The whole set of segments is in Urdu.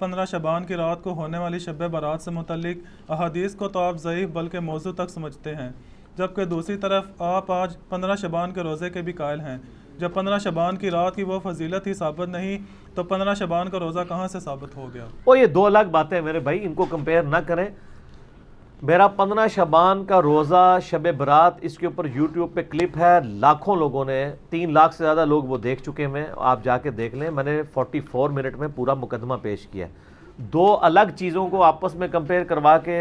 15 شعبان کی رات کو ہونے والی شب برات سے متعلق احادیث کو تو آپ ضعیف بلکہ موضوع تک سمجھتے ہیں، جبکہ دوسری طرف آپ آج 15 شعبان کے روزے کے بھی قائل ہیں۔ جب 15 شعبان کی رات کی وہ فضیلت ہی ثابت نہیں تو 15 شعبان کا روزہ کہاں سے ثابت ہو گیا؟ یہ دو الگ باتیں ہیں میرے بھائی، ان کو کمپیئر نہ کریں۔ میرا 15 شعبان کا روزہ شب برات، اس کے اوپر یوٹیوب پہ کلپ ہے، لاکھوں لوگوں نے، 3 لاکھ سے زیادہ لوگ وہ دیکھ چکے ہیں، آپ جا کے دیکھ لیں۔ میں نے 44 منٹ میں پورا مقدمہ پیش کیا ہے۔ دو الگ چیزوں کو آپس میں کمپیئر کروا کے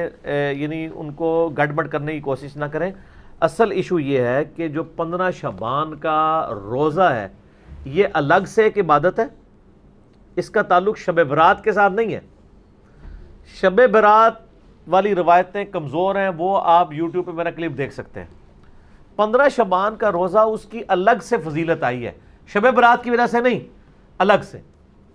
یعنی ان کو گڑبڑ کرنے کی کوشش نہ کریں۔ اصل ایشو یہ ہے کہ جو 15 شعبان کا روزہ ہے یہ الگ سے ایک عبادت ہے، اس کا تعلق شب برات کے ساتھ نہیں ہے۔ شب برات والی روایتیں کمزور ہیں، وہ آپ یوٹیوب پہ میرا کلپ دیکھ سکتے ہیں۔ 15 شعبان کا روزہ اس کی الگ سے فضیلت آئی ہے، شب برات کی وجہ سے نہیں، الگ سے۔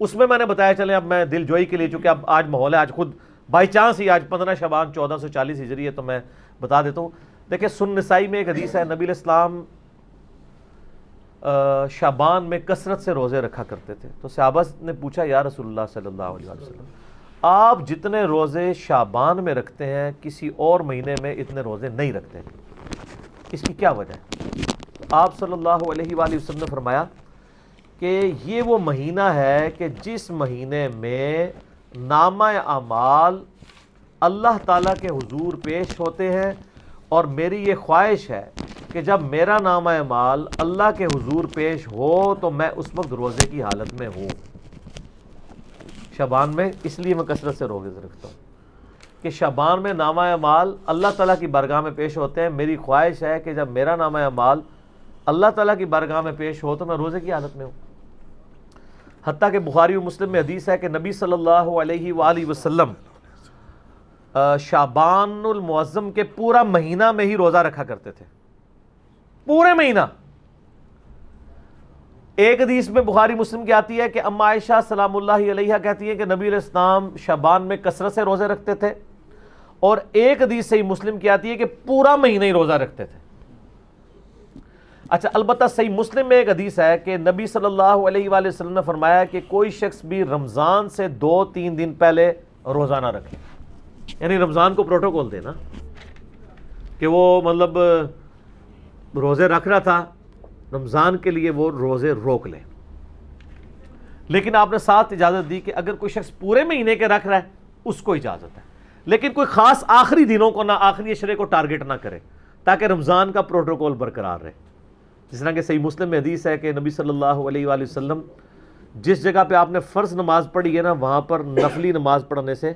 اس میں نے بتایا، چلیں اب میں دل جوئی کے لیے، چونکہ اب آج ماحول ہے، آج خود بائی چانس ہی آج 15 شعبان 1440 ہجری ہے، تو میں بتا دیتا ہوں۔ دیکھیں سنن نسائی میں ایک حدیث ہے، نبی علیہ السلام شعبان میں کثرت سے روزے رکھا کرتے تھے۔ تو صحابہ نے پوچھا، یا رسول اللہ صلی اللہ علیہ وسلم، آپ جتنے روزے شعبان میں رکھتے ہیں کسی اور مہینے میں اتنے روزے نہیں رکھتے، اس کی کیا وجہ ہے؟ آپ صلی اللہ علیہ وآلہ وسلم نے فرمایا کہ یہ وہ مہینہ ہے کہ جس مہینے میں نامہ اعمال اللہ تعالیٰ کے حضور پیش ہوتے ہیں، اور میری یہ خواہش ہے کہ جب میرا نامہ اعمال اللہ کے حضور پیش ہو تو میں اس وقت روزے کی حالت میں ہوں۔ شعبان میں اس لیے میں کثرت سے روزے رکھتا ہوں کہ شعبان میں نامہ اعمال اللہ تعالیٰ کی بارگاہ میں پیش ہوتے ہیں۔ میری خواہش ہے کہ جب میرا نامہ اعمال اللہ تعالیٰ کی بارگاہ میں پیش ہو تو میں روزے کی حالت میں ہوں۔ حتیٰ کہ بخاری و مسلم میں حدیث ہے کہ نبی صلی اللہ علیہ وآلہ وسلم شعبان المعظم کے پورا مہینہ میں ہی روزہ رکھا کرتے تھے، پورے مہینہ۔ ایک حدیث میں بخاری مسلم کی آتی ہے کہ اما عائشہ سلام اللہ علیہا کہتی ہیں کہ نبی علیہ السلام شعبان میں کثرت سے روزے رکھتے تھے، اور ایک حدیث صحیح مسلم کی آتی ہے کہ پورا مہینہ ہی روزہ رکھتے تھے۔ اچھا، البتہ صحیح مسلم میں ایک حدیث ہے کہ نبی صلی اللہ علیہ وآلہ وسلم نے فرمایا کہ کوئی شخص بھی رمضان سے 2-3 دن پہلے روزہ نہ رکھے، یعنی رمضان کو پروٹوکول دینا کہ وہ مطلب روزے رکھ رہا تھا، رمضان کے لیے وہ روزے روک لے، لیکن آپ نے ساتھ اجازت دی کہ اگر کوئی شخص پورے مہینے کے رکھ رہا ہے اس کو اجازت ہے، لیکن کوئی خاص آخری دنوں کو نہ، آخری عشرے کو ٹارگٹ نہ کرے تاکہ رمضان کا پروٹوکول برقرار رہے۔ جس طرح کہ صحیح مسلم میں حدیث ہے کہ نبی صلی اللہ علیہ وآلہ وسلم جس جگہ پہ آپ نے فرض نماز پڑھی ہے نا، وہاں پر نفلی نماز پڑھنے سے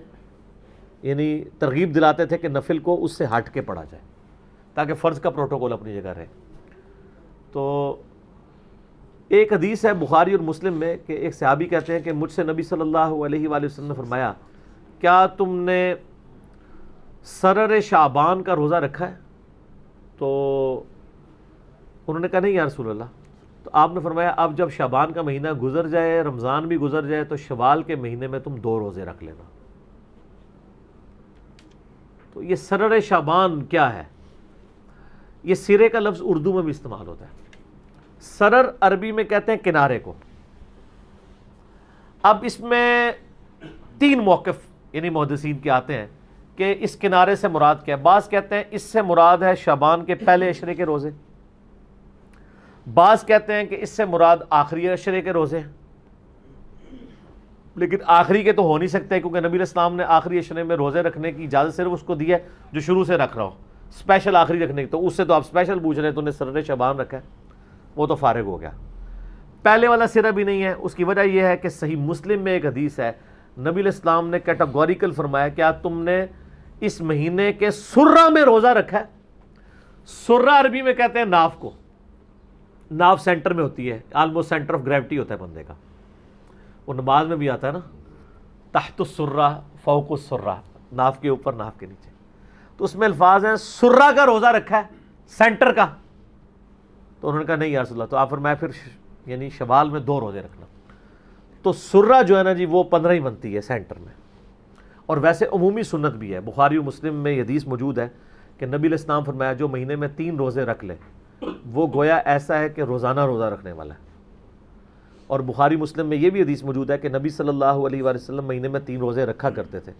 یعنی ترغیب دلاتے تھے کہ نفل کو اس سے ہٹ کے پڑھا جائے تاکہ فرض کا پروٹوکول اپنی جگہ رہے۔ تو ایک حدیث ہے بخاری اور مسلم میں کہ ایک صحابی کہتے ہیں کہ مجھ سے نبی صلی اللہ علیہ وآلہ وسلم نے فرمایا، کیا تم نے سرر شعبان کا روزہ رکھا ہے؟ تو انہوں نے کہا نہیں یا رسول اللہ۔ تو آپ نے فرمایا اب جب شعبان کا مہینہ گزر جائے، رمضان بھی گزر جائے، تو شوال کے مہینے میں تم 2 روزے رکھ لینا۔ تو یہ سرر شعبان کیا ہے؟ یہ سرے کا لفظ اردو میں بھی استعمال ہوتا ہے۔ سرر عربی میں کہتے ہیں کنارے کو۔ اب اس میں 3 موقف یعنی محدثین کے آتے ہیں کہ اس کنارے سے مراد کیا ہے۔ بعض کہتے ہیں اس سے مراد ہے شعبان کے پہلے عشرے کے روزے، بعض کہتے ہیں کہ اس سے مراد آخری عشرے کے روزے ہیں، لیکن آخری کے تو ہو نہیں سکتے کیونکہ نبی علیہ السلام نے آخری عشرے میں روزے رکھنے کی اجازت صرف اس کو دی ہے جو شروع سے رکھ رہا ہو، اسپیشل آخری رکھنے کی، تو اس سے تو آپ اسپیشل پوچھ رہے ہیں، تو نے سرر شعبان رکھا ہے، وہ تو فارغ ہو گیا۔ پہلے والا سرہ بھی نہیں ہے، اس کی وجہ یہ ہے کہ صحیح مسلم میں ایک حدیث ہے، نبی علیہ السلام نے کیٹاگوریکل فرمایا، کیا تم نے اس مہینے کے سرہ میں روزہ رکھا ہے؟ سرہ عربی میں کہتے ہیں ناف کو، ناف سینٹر میں ہوتی ہے، آلموسٹ سینٹر آف گریوٹی ہوتا ہے بندے کا، وہ نماز میں بھی آتا ہے نا، تحت السرہ فوق السرہ، ناف کے اوپر ناف کے نیچے، تو اس میں الفاظ ہیں سرہ کا روزہ رکھا ہے، سینٹر کا۔ تو انہوں نے کہا نہیں یا رسول اللہ۔ تو آپ فرمایا پھر یعنی شوال میں 2 روزے رکھنا۔ تو سرہ جو ہے نا جی وہ 15 ہی بنتی ہے سینٹر میں، اور ویسے عمومی سنت بھی ہے، بخاری و مسلم میں یہ حدیث موجود ہے کہ نبی علیہ السلام فرمایا جو مہینے میں 3 روزے رکھ لے وہ گویا ایسا ہے کہ روزانہ روزہ رکھنے والا ہے، اور بخاری مسلم میں یہ بھی حدیث موجود ہے کہ نبی صلی اللہ علیہ وآلہ وسلم مہینے میں 3 روزے رکھا کرتے تھے.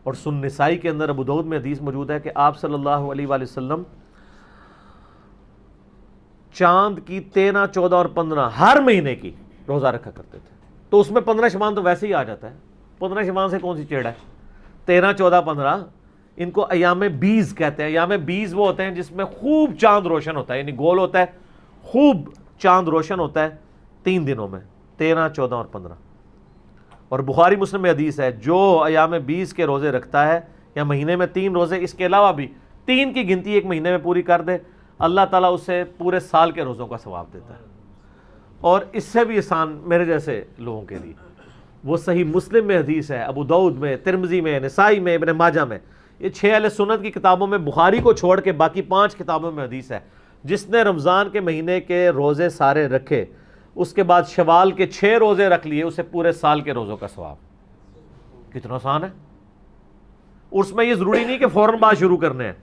اور سنن نسائی کے اندر ابو داؤد میں حدیث موجود ہے کہ آپ صلی اللہ علیہ وآلہ وسلم چاند کی 13، 14 اور 15 ہر مہینے کی روزہ رکھا کرتے تھے. تو اس میں 15 شبان تو ویسے ہی آ جاتا ہے. 15 شبان سے کون سی چیڑ ہے؟ 13، 14، 15 ان کو ایام بیز کہتے ہیں. ایام بیز وہ ہوتے ہیں جس میں خوب چاند روشن ہوتا ہے، یعنی گول ہوتا ہے، خوب چاند روشن ہوتا ہے 3 دنوں میں، 13، 14 اور 15. اور بخاری مسلم میں حدیث ہے جو ایام 20 کے روزے رکھتا ہے یا مہینے میں 3 روزے اس کے علاوہ بھی 3 کی گنتی ایک مہینے میں پوری کر دے، اللہ تعالیٰ اسے پورے سال کے روزوں کا ثواب دیتا ہے. اور اس سے بھی آسان میرے جیسے لوگوں کے لیے وہ صحیح مسلم میں حدیث ہے، ابو داؤد میں، ترمذی میں، نسائی میں، ابن ماجہ میں، یہ 6 اہل سنت کی کتابوں میں بخاری کو چھوڑ کے باقی 5 کتابوں میں حدیث ہے جس نے رمضان کے مہینے کے روزے سارے رکھے اس کے بعد شوال کے 6 روزے رکھ لیے، اسے پورے سال کے روزوں کا ثواب. کتنا آسان ہے. اس میں یہ ضروری نہیں کہ فوراً بعد شروع کرنے ہیں،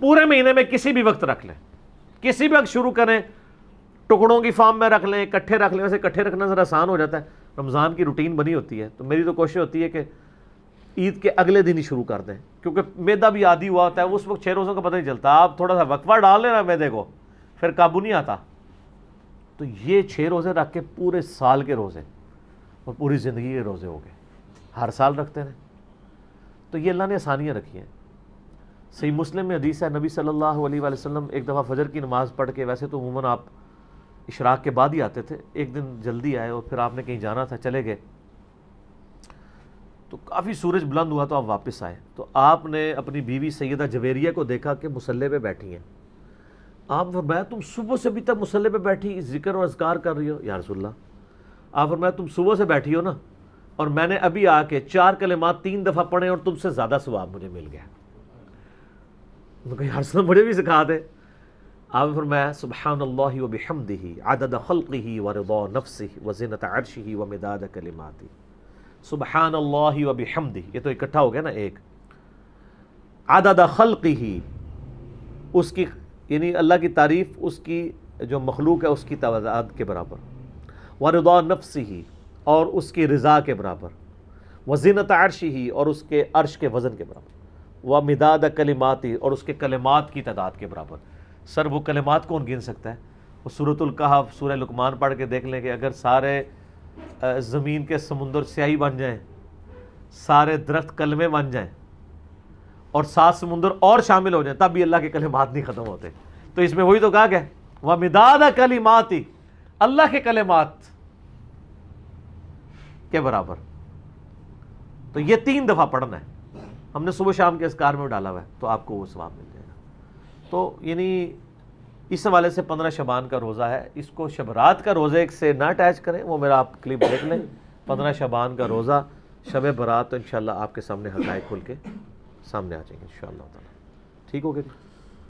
پورے مہینے میں کسی بھی وقت رکھ لیں، کسی بھی وقت شروع کریں، ٹکڑوں کی فارم میں رکھ لیں، اکٹھے رکھ لیں. ویسے اکٹھے رکھنا ذرا آسان ہو جاتا ہے، رمضان کی روٹین بنی ہوتی ہے، تو میری تو کوشش ہوتی ہے کہ عید کے اگلے دن ہی شروع کر دیں، کیونکہ میدا بھی عادی ہوا ہوتا ہے، اس وقت 6 روزوں کا پتہ نہیں چلتا. آپ تھوڑا سا وقفہ ڈال لینا میدے کو، پھر قابو نہیں آتا. تو یہ 6 روزے رکھ کے پورے سال کے روزے اور پوری زندگی کے روزے ہو گئے، ہر سال رکھتے رہیں. تو یہ اللہ نے آسانیاں رکھی ہیں. صحیح مسلم میں حدیث ہے نبی صلی اللہ علیہ وآلہ وسلم ایک دفعہ فجر کی نماز پڑھ کے، ویسے تو عموماً آپ اشراق کے بعد ہی آتے تھے، ایک دن جلدی آئے اور پھر آپ نے کہیں جانا تھا، چلے گئے تو کافی سورج بلند ہوا تو آپ واپس آئے. تو آپ نے اپنی بیوی سیدہ جویریہ کو دیکھا کہ مصلی پہ بیٹھی ہیں. آپ فرمایا تم صبح سے ابھی تک مصلی پہ بیٹھی ذکر اور اذکار کر رہی ہو؟ یا رسول اللہ. آپ فرمایا تم صبح سے بیٹھی ہو نا، اور میں نے ابھی آ کے 4 کلمات 3 دفعہ پڑھے اور تم سے زیادہ ثواب مجھے مل گیا. یا رسول اللہ مجھے بھی سکھا دے. آپ نے فرمایا سبحان اللہ وبحمدہ عدد خلقہ ورضا نفسہ وزنۃ عرشہ ومداد کلماتہ. سبحان اللہ وبحمدہ، یہ تو اکٹھا ہو گیا نا ایک. عدد خلقہ، اس کی یعنی اللہ کی تعریف اس کی جو مخلوق ہے اس کی تعداد کے برابر، ورضا نفسہ اور اس کی رضا کے برابر، وزنۃ عرشہ اور اس کے عرش کے وزن کے برابر، ومداد کلماتی اور اس کے کلمات کی تعداد کے برابر. سر وہ کلمات کون گن سکتا ہے؟ وہ سورۃ الکہف، سورہ لقمان پڑھ کے دیکھ لیں کہ اگر سارے زمین کے سمندر سیاہی بن جائیں، سارے درخت کلمے بن جائیں اور 7 سمندر اور شامل ہو جائیں، تب بھی اللہ کے کلمات نہیں ختم ہوتے. تو اس میں وہی تو کہا کہ ومداد کلماتی، اللہ کے کلمات کے برابر. تو یہ 3 دفعہ پڑھنا ہے، ہم نے صبح شام کے اذکار میں ڈالا ہوا ہے، تو آپ کو وہ ثواب مل جائے گا. تو یعنی اس حوالے سے 15 شعبان کا روزہ ہے، اس کو شب رات کا روزے سے نہ اٹیچ کریں. وہ میرا آپ کلپ دیکھ لیں، 15 شعبان کا روزہ، شب برات، تو انشاءاللہ آپ کے سامنے حقائق کھل کے سامنے آ جائیں گے انشاءاللہ تعالی. ٹھیک ہو گیا؟